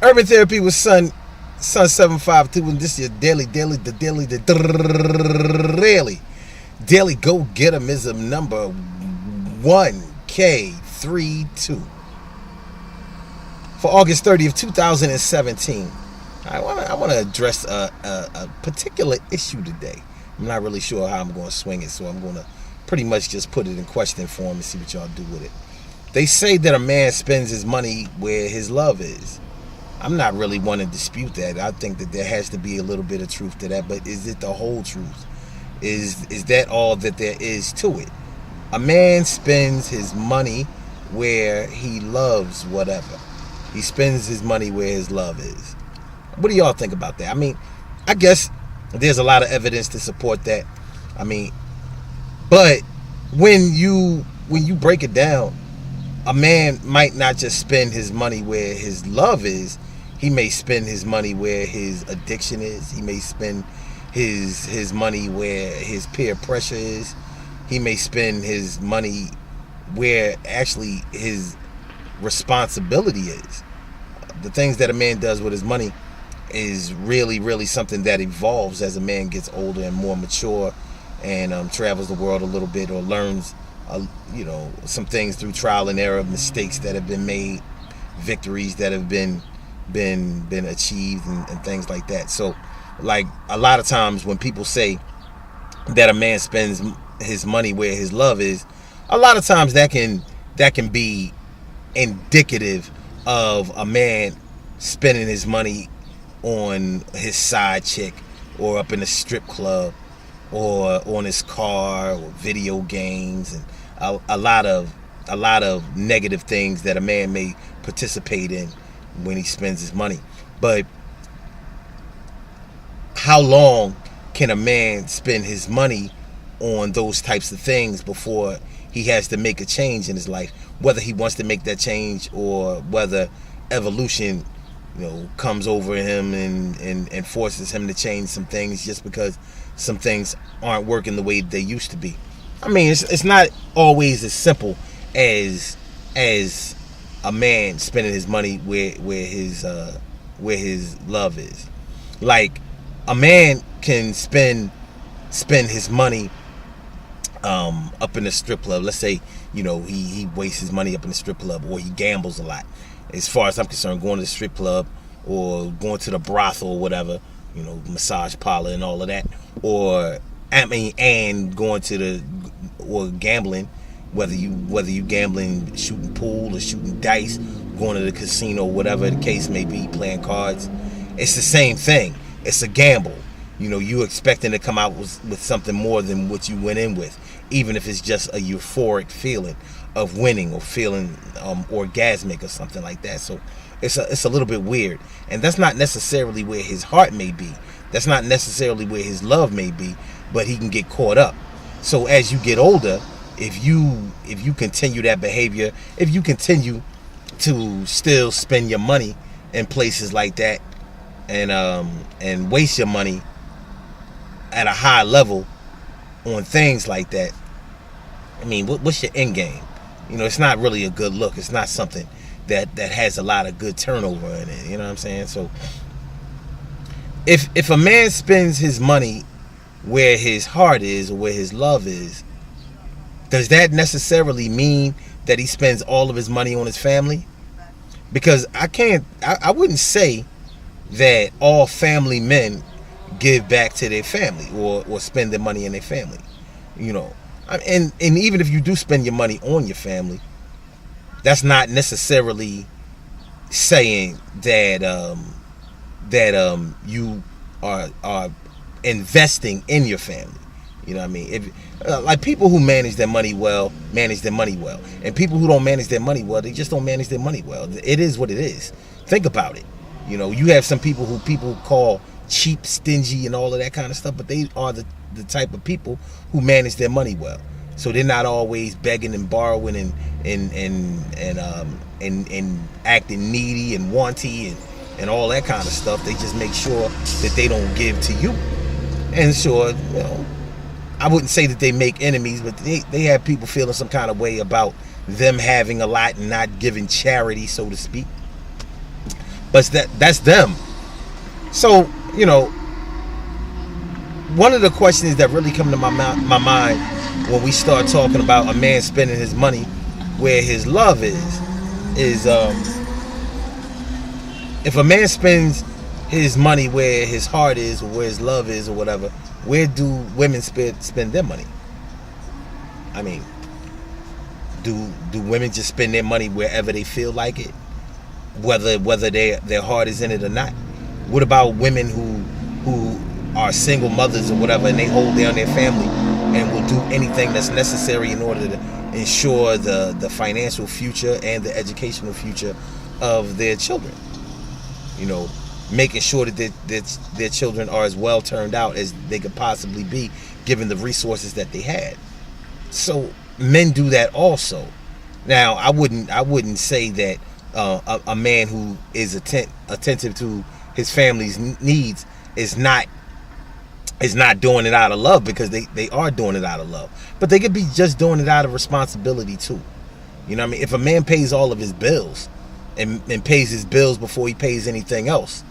Urban Therapy with Sun 752, and this is your daily go getism number 1K32 for August 30th, 2017. I want to address a particular issue today. I'm not really sure how I'm going to swing it, so I'm going to pretty much just put it in question form and see what y'all do with it. They say that a man spends his money where his love is. I'm not really one to dispute that. I think that there has to be a little bit of truth to that, but is it the whole truth? Is that all that there is to it? A man spends his money where he loves whatever. He spends his money where his love is. What do y'all think about that? I mean, I guess there's a lot of evidence to support that. I mean, but when you break it down, a man might not just spend his money where his love is. He may spend his money where his addiction is. He may spend his money where his peer pressure is. He may spend his money where actually his responsibility is. The things that a man does with his money is really, really something that evolves as a man gets older and more mature and travels the world a little bit, or learns some things through trial and error, mistakes that have been made, victories that have been achieved, and things like that. So like a lot of times when people say that a man spends his money where his love is, a lot of times that can be indicative of a man spending his money on his side chick, or up in a strip club, or on his car, or video games, and a lot of negative things that a man may participate in when he spends his money. But how long can a man spend his money on those types of things before he has to make a change in his life, whether he wants to make that change or whether evolution comes over him and forces him to change some things just because some things aren't working the way they used to be? I mean, it's not always as simple as a man spending his money where his love is. Like, a man can spend his money up in a strip club. Let's say he wastes his money up in the strip club, or he gambles a lot. As far as I'm concerned, going to the strip club or going to the brothel or whatever, massage parlor and all of that, and going to or gambling, whether you gambling, shooting pool or shooting dice, going to the casino, whatever the case may be, playing cards, it's the same thing. It's a gamble. You expecting to come out with something more than what you went in with, even if it's just a euphoric feeling of winning or feeling orgasmic or something like that. So it's a little bit weird, and that's not necessarily where his heart may be. That's not necessarily where his love may be, but he can get caught up. So as you get older, if you continue that behavior, if you continue to still spend your money in places like that, and waste your money at a high level on things like that, I mean, what's your end game? It's not really a good look. It's not something that has a lot of good turnover in it. You know what I'm saying? So if a man spends his money where his heart is or where his love is, does that necessarily mean that he spends all of his money on his family? Because I wouldn't say that all family men give back to their family or spend their money in their family. And even if you do spend your money on your family, that's not necessarily saying that you are investing in your family. You know what I mean? If like people who manage their money well, and people who don't manage their money well, they just don't manage their money well. It is what it is. Think about it. You have some people who people call cheap, stingy, and all of that kind of stuff, but they are the type of people who manage their money well. So they're not always begging and borrowing and acting needy and wanty and all that kind of stuff. They just make sure that they don't give to you. And sure, I wouldn't say that they make enemies, but they have people feeling some kind of way about them having a lot and not giving charity, so to speak. but that's them. So, one of the questions that really come to my mind when we start talking about a man spending his money where his love is if a man spends his money where his heart is, or where his love is, or whatever, where do women spend their money? I mean, do women just spend their money wherever they feel like it, whether their heart is in it or not? What about women who are single mothers or whatever, and they hold down their family and will do anything that's necessary in order to ensure the financial future and the educational future of their children? Making sure that their children are as well turned out as they could possibly be, given the resources that they had. So men do that also. Now, I wouldn't say that a man who is attentive to his family's needs is not doing it out of love, because they are doing it out of love. But they could be just doing it out of responsibility too. You know what I mean? If a man pays all of his bills and pays his bills before he pays anything else,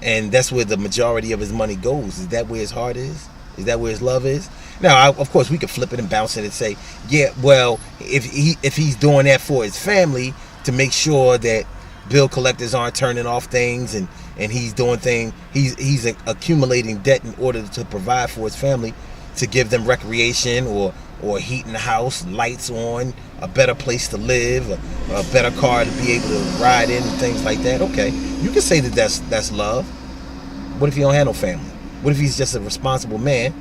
and that's where the majority of his money goes, is that where his heart is? Is that where his love is? Now, of course, we could flip it and bounce it and say, yeah, well, if he's doing that for his family to make sure that bill collectors aren't turning off things, and he's doing things, he's accumulating debt in order to provide for his family, to give them recreation or heat in the house, lights on, a better place to live, a better car to be able to ride in, and things like that. Okay, you can say that that's love. What if he don't have no family? What if he's just a responsible man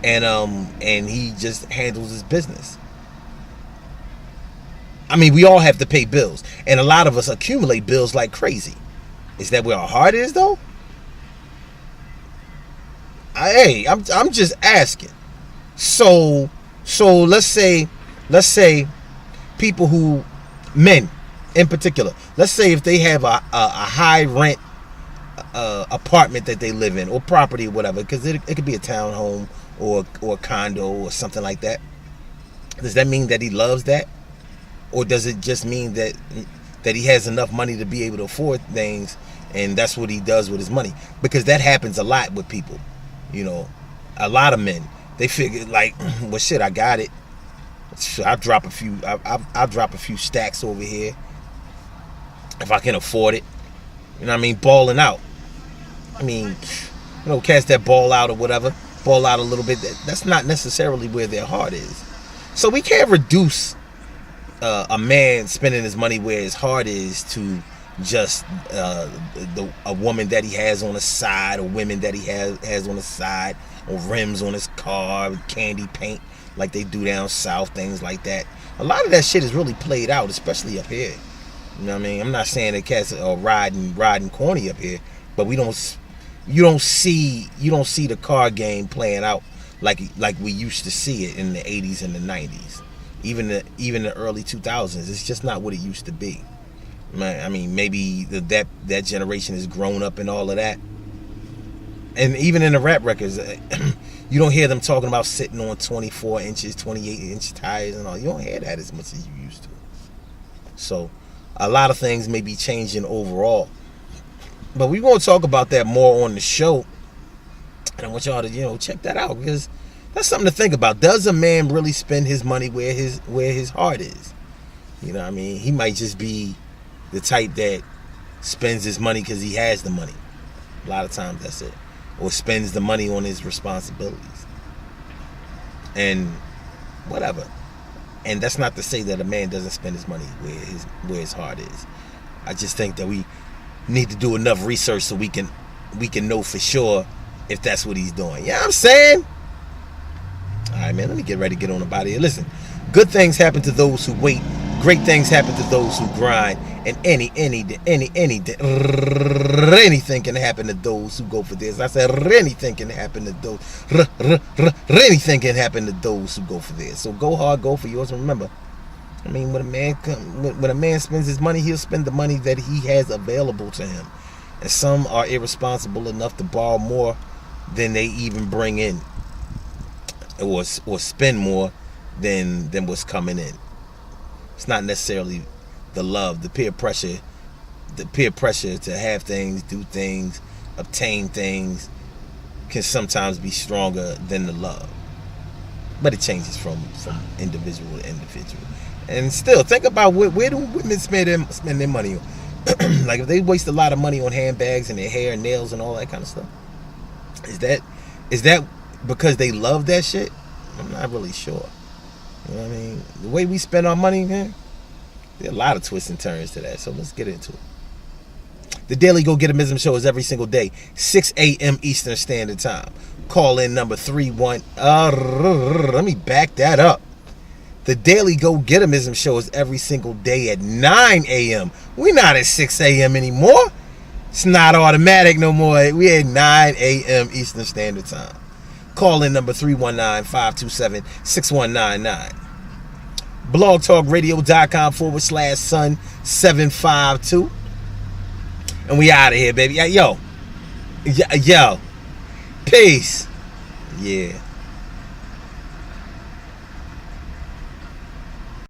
and he just handles his business? I mean, we all have to pay bills, and a lot of us accumulate bills like crazy. Is that where our heart is, though? I'm just asking. So let's say people men in particular, let's say if they have a high rent apartment that they live in, or property or whatever, because it could be a townhome or a condo or something like that. Does that mean that he loves that? Or does it just mean that he has enough money to be able to afford things, and that's what he does with his money? Because that happens a lot with people. A lot of men, they figure like, well, shit, I got it. I'll drop a few stacks over here if I can afford it. You know what I mean? Balling out. I mean, cast that ball out or whatever. Ball out a little bit. That's not necessarily where their heart is. So we can't reduce a man spending his money where his heart is to just a woman that he has on the side, or women that he has on the side, or rims on his car, candy paint like they do down south, things like that. A lot of that shit is really played out, especially up here. You know what I mean? I'm not saying that cats are riding corny up here, but you don't see the car game playing out like we used to see it in the 80s and the 90s. Even the early 2000s, it's just not what it used to be. I mean, maybe that generation has grown up and all of that. And even in the rap records, you don't hear them talking about sitting on 24 inches, 28-inch tires and all. You don't hear that as much as you used to. So a lot of things may be changing overall. But we're going to talk about that more on the show. And I want y'all to, check that out, because that's something to think about. Does a man really spend his money where his heart is? You know what I mean? He might just be the type that spends his money because he has the money. A lot of times that's it. Or spends the money on his responsibilities. And whatever. And that's not to say that a man doesn't spend his money where his heart is. I just think that we need to do enough research so we can know for sure if that's what he's doing. You know what I'm saying? Alright, man, let me get ready to get on about here. Listen, good things happen to those who wait. Great things happen to those who grind. And anything can happen to those who go for this. I said anything can happen to those. Anything can happen to those who go for this. So go hard, go for yours. And remember, I mean, when a man spends his money, he'll spend the money that he has available to him. And some are irresponsible enough to borrow more than they even bring in, or spend more than what's coming in. It's not necessarily the love, the peer pressure the peer pressure to have things, do things, obtain things can sometimes be stronger than the love. But it changes from individual to individual. And still, think about where do women spend their money on? Like if they waste a lot of money on handbags and their hair and nails and all that kind of stuff, is that because they love that shit? I'm not really sure. You know what I mean? The way we spend our money, man, there are a lot of twists and turns to that. So let's get into it. The Daily Go Get 'Emism Show is every single day, 6 a.m. Eastern Standard Time. Call in number 31. Let me back that up. The Daily Go Get 'Emism Show is every single day at 9 a.m. We're not at 6 a.m. anymore. It's not automatic no more. We're at 9 a.m. Eastern Standard Time. Call in number 319-527-6199. blogtalkradio.com/Sun752. And we out of here, baby. Yo. Peace. Yeah.